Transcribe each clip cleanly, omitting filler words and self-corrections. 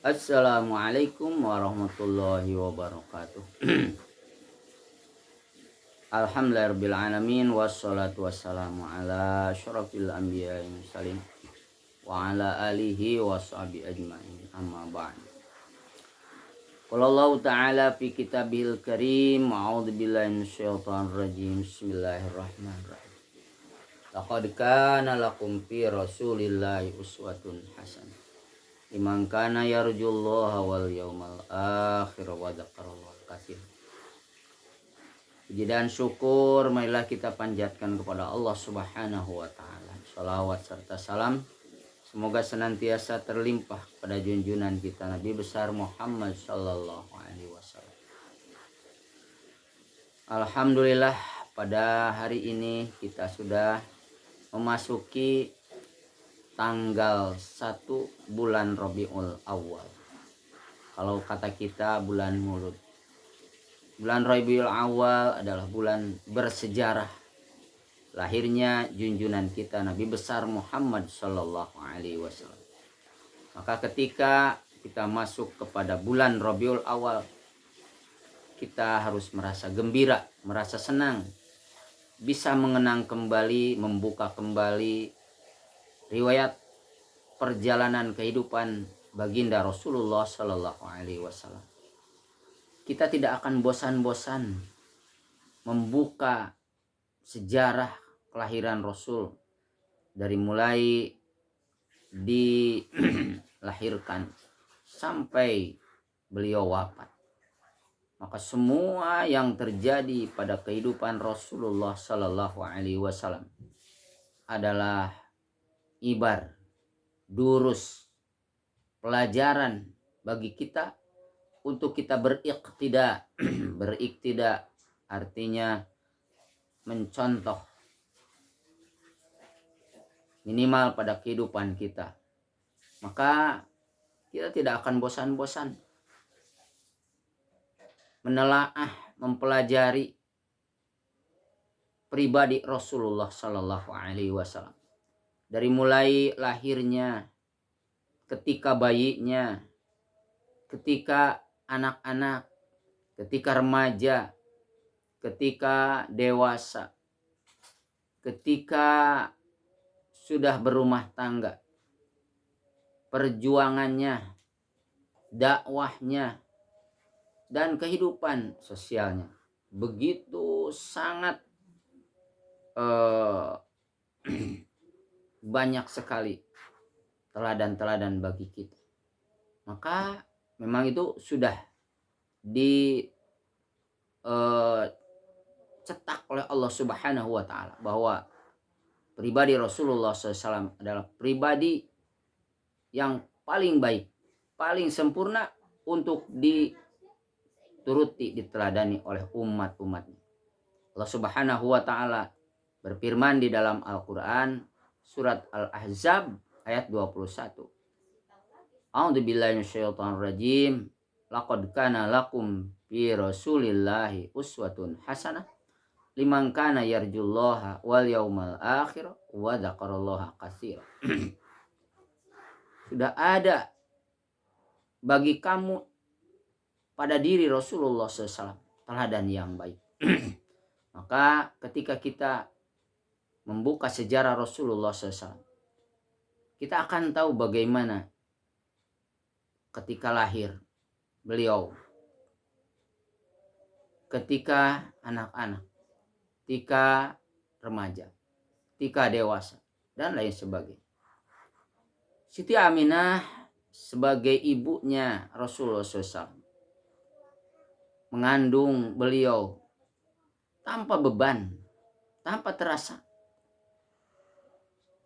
Assalamualaikum warahmatullahi wabarakatuh. Alhamdulillahirrabbilalamin. Wassalatu wassalamu ala syarafil anbiya mursalin wa ala alihi wa sahbihi ajma'in, amma ba'd. Qala Allah ta'ala fi kitabihil karim, a'udzu billahi minasyaitonir rajim. Bismillahirrahmanirrahim. Laqad kana lakum fi rasulillahi uswatun hasanah liman kana yarjullaha wal yawmal akhir wa dzakarallaha katsiran. Puji dan syukur marilah kita panjatkan kepada Allah Subhanahu wa taala. Shalawat serta salam semoga senantiasa terlimpah pada junjungan kita Nabi besar Muhammad sallallahu alaihi wasallam. Alhamdulillah, pada hari ini kita sudah memasuki tanggal 1 bulan Rabiul Awal. Kalau kata kita bulan Maulud. Bulan Rabiul Awal adalah bulan bersejarah lahirnya junjungan kita Nabi besar Muhammad sallallahu alaihi wasallam. Maka ketika kita masuk kepada bulan Rabiul Awal, kita harus merasa gembira, merasa senang, bisa mengenang kembali, membuka kembali riwayat perjalanan kehidupan baginda Rasulullah Sallallahu Alaihi Wasallam. Kita tidak akan bosan-bosan membuka sejarah kelahiran Rasul dari mulai dilahirkan sampai beliau wafat. Maka semua yang terjadi pada kehidupan Rasulullah Sallallahu Alaihi Wasallam adalah ibar, durus, pelajaran bagi kita untuk kita beriktidak. Beriktidak artinya mencontoh minimal pada kehidupan kita. Maka kita tidak akan bosan-bosan menelaah, mempelajari pribadi Rasulullah Sallallahu Alaihi Wasallam. Dari mulai lahirnya, ketika bayinya, ketika anak-anak, ketika remaja, ketika dewasa, ketika sudah berumah tangga, perjuangannya, dakwahnya, dan kehidupan sosialnya. Begitu sangat banyak sekali teladan-teladan bagi kita. Maka memang itu sudah dicetak oleh Allah Subhanahu wa taala bahwa pribadi Rasulullah SAW adalah pribadi yang paling baik, paling sempurna untuk dituruti, diteladani oleh umat-umatnya. Allah Subhanahu wa taala berfirman di dalam Al-Qur'an surat Al-Ahzab ayat 21. A'udzu billahi minasyaitonir rajim. Laqad kana lakum fi Rasulillahi uswatun hasanah liman kana yarjullaha wal yaumal akhir wa dzakarallaha katsiran. Sudah ada bagi kamu pada diri Rasulullah SAW teladan yang baik. Maka ketika kita membuka sejarah Rasulullah SAW, kita akan tahu bagaimana ketika lahir beliau, ketika anak-anak, ketika remaja, ketika dewasa, dan lain sebagainya. Siti Aminah sebagai ibunya Rasulullah SAW mengandung beliau tanpa beban, tanpa terasa.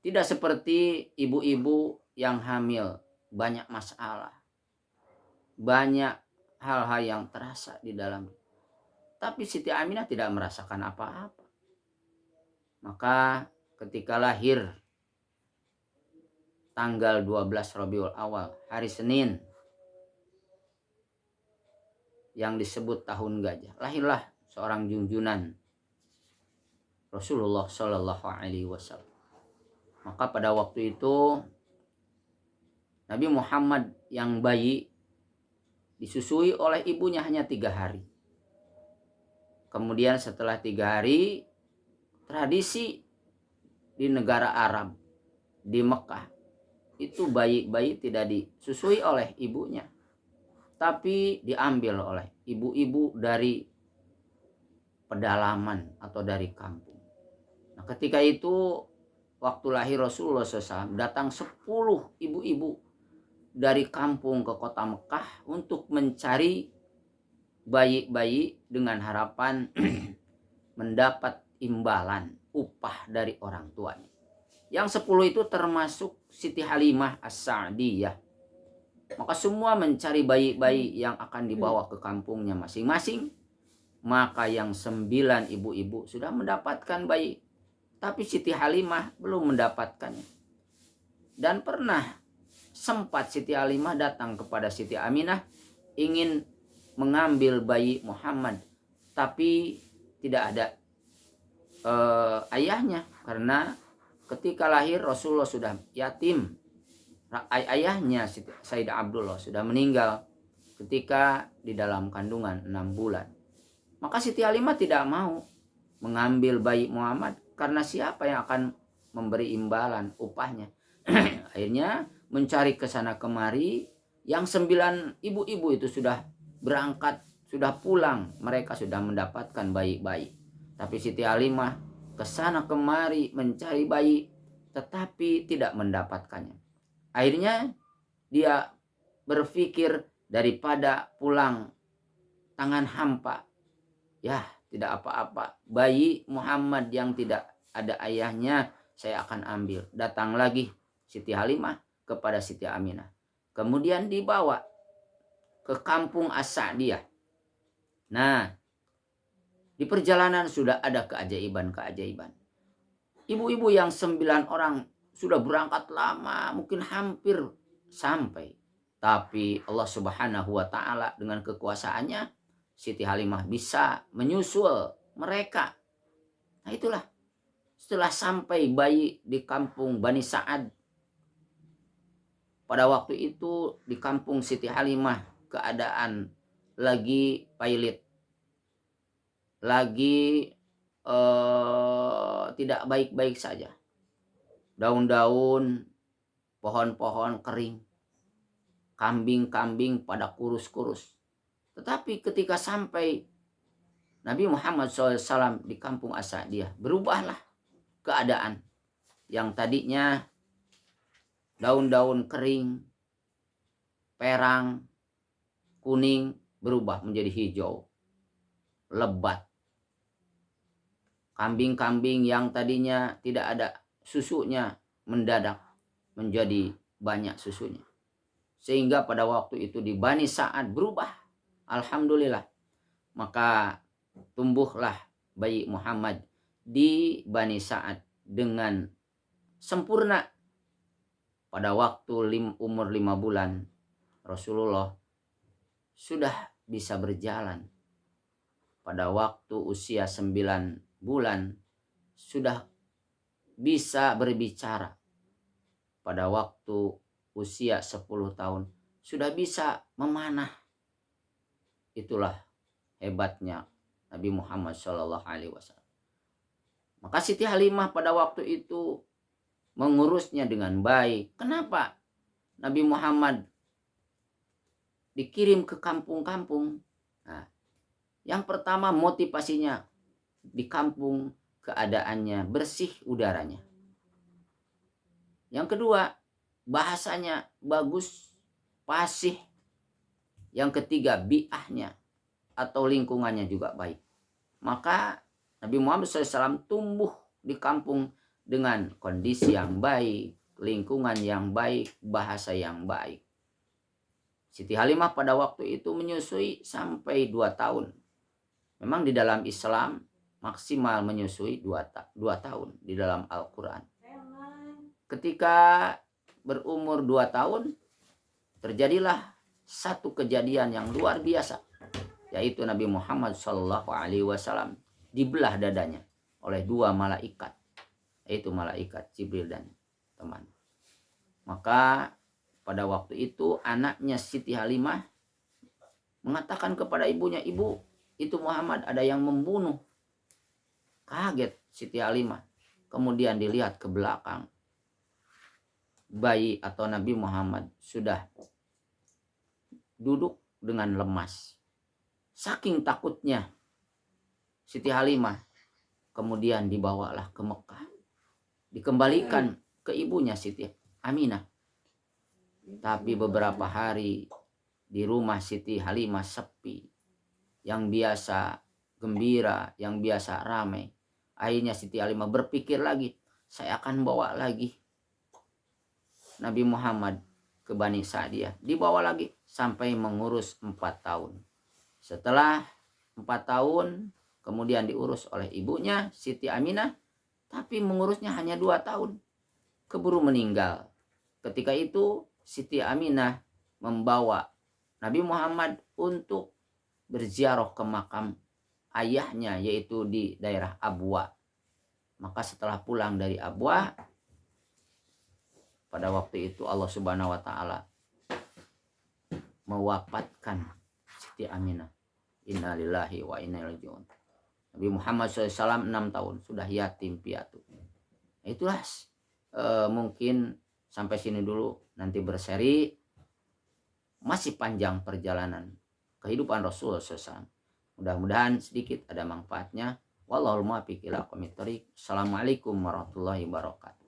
Tidak seperti ibu-ibu yang hamil, banyak masalah, banyak hal-hal yang terasa di dalam. Tapi Siti Aminah tidak merasakan apa-apa. Maka ketika lahir tanggal 12 Rabiul Awal, hari Senin, yang disebut tahun gajah, lahirlah seorang junjunan Rasulullah Shallallahu Alaihi Wasallam. Maka pada waktu itu Nabi Muhammad yang bayi disusui oleh ibunya hanya 3 hari. Kemudian setelah 3 hari, tradisi di negara Arab, di Mekah, itu bayi-bayi tidak disusui oleh ibunya, tapi diambil oleh ibu-ibu dari pedalaman atau dari kampung. Nah, ketika itu waktu lahir Rasulullah SAW, datang 10 ibu-ibu dari kampung ke kota Mekah untuk mencari bayi-bayi dengan harapan mendapat imbalan upah dari orang tuanya. Yang 10 itu termasuk Siti Halimah As-Sa'diyah. Maka semua mencari bayi-bayi yang akan dibawa ke kampungnya masing-masing. Maka yang 9 ibu-ibu sudah mendapatkan bayi, tapi Siti Halimah belum mendapatkannya. Dan pernah sempat Siti Halimah datang kepada Siti Aminah ingin mengambil bayi Muhammad, tapi tidak ada ayahnya, karena ketika lahir Rasulullah sudah yatim. Ayahnya Sayyidah Abdullah sudah meninggal ketika di dalam kandungan 6 bulan. Maka Siti Halimah tidak mau mengambil bayi Muhammad, karena siapa yang akan memberi imbalan upahnya. Akhirnya mencari ke sana kemari. Yang 9 ibu-ibu itu sudah berangkat, sudah pulang, mereka sudah mendapatkan bayi-bayi. Tapi Siti Halimah ke sana kemari mencari bayi, tetapi tidak mendapatkannya. Akhirnya dia berpikir, daripada pulang tangan hampa, ya tidak apa-apa, bayi Muhammad yang tidak ada ayahnya saya akan ambil. Datang lagi Siti Halimah kepada Siti Aminah. Kemudian dibawa ke kampung As-Sa'diyah. Nah, di perjalanan sudah ada keajaiban-keajaiban. Ibu-ibu yang 9 orang sudah berangkat lama, mungkin hampir sampai. Tapi Allah Subhanahu wa Ta'ala dengan kekuasaannya, Siti Halimah bisa menyusul mereka. Nah, itulah setelah sampai bayi di kampung Bani Sa'ad. Pada waktu itu di kampung Siti Halimah keadaan lagi pailit, lagi tidak baik-baik saja. Daun-daun, pohon-pohon kering, kambing-kambing pada kurus-kurus. Tetapi ketika sampai Nabi Muhammad SAW di kampung As-Sa'diyah, berubahlah keadaan. Yang tadinya daun-daun kering, perang, kuning, berubah menjadi hijau, lebat. Kambing-kambing yang tadinya tidak ada susunya mendadak menjadi banyak susunya. Sehingga pada waktu itu di Bani Sa'ad berubah. Alhamdulillah. Maka tumbuhlah bayi Muhammad di Bani Sa'ad dengan sempurna. Pada waktu umur 5 bulan Rasulullah sudah bisa berjalan. Pada waktu usia 9 bulan sudah bisa berbicara. Pada waktu usia 10 tahun sudah bisa memanah. Itulah hebatnya Nabi Muhammad SAW. Maka Siti Halimah pada waktu itu mengurusnya dengan baik. Kenapa Nabi Muhammad dikirim ke kampung-kampung? Nah, yang pertama motivasinya, di kampung keadaannya bersih udaranya. Yang kedua, bahasanya bagus, fasih. Yang ketiga, bi'ahnya atau lingkungannya juga baik. Maka Nabi Muhammad SAW tumbuh di kampung dengan kondisi yang baik, lingkungan yang baik, bahasa yang baik. Siti Halimah pada waktu itu menyusui sampai 2 tahun. Memang di dalam Islam maksimal menyusui 2 tahun di dalam Al-Quran. Ketika berumur 2 tahun, terjadilah satu kejadian yang luar biasa, yaitu Nabi Muhammad SAW dibelah dadanya oleh 2 malaikat, yaitu malaikat Jibril dan teman. Maka Pada waktu itu anaknya Siti Halimah mengatakan kepada ibunya, ibu, itu Muhammad ada yang membunuh. Kaget Siti Halimah. Kemudian dilihat ke belakang. Bayi atau Nabi Muhammad sudah duduk dengan lemas. Saking takutnya Siti Halimah, kemudian dibawalah ke Mekah. Dikembalikan ke ibunya Siti Aminah. Tapi beberapa hari di rumah Siti Halimah sepi. Yang biasa gembira, yang biasa ramai. Akhirnya Siti Halimah berpikir lagi, saya akan bawa lagi Nabi Muhammad ke Bani Sa'diyah. Dibawa lagi sampai mengurus 4 tahun. Setelah 4 tahun kemudian diurus oleh ibunya Siti Aminah, tapi mengurusnya hanya 2 tahun. Keburu meninggal. Ketika itu Siti Aminah membawa Nabi Muhammad untuk berziarah ke makam ayahnya, yaitu di daerah Abwa. Maka setelah pulang dari Abwa, pada waktu itu Allah Subhanahu wa taala mewafatkan Siti Aminah. Innalillahi wa inna ilaihi raji'un. Nabi Muhammad SAW 6 tahun sudah yatim piatu. Itulah mungkin sampai sini dulu, nanti berseri masih panjang perjalanan kehidupan Rasulullah SAW. Mudah-mudahan sedikit ada manfaatnya. Wallahul muwaffiq ila aqwamit thoriq. Assalamualaikum warahmatullahi wabarakatuh.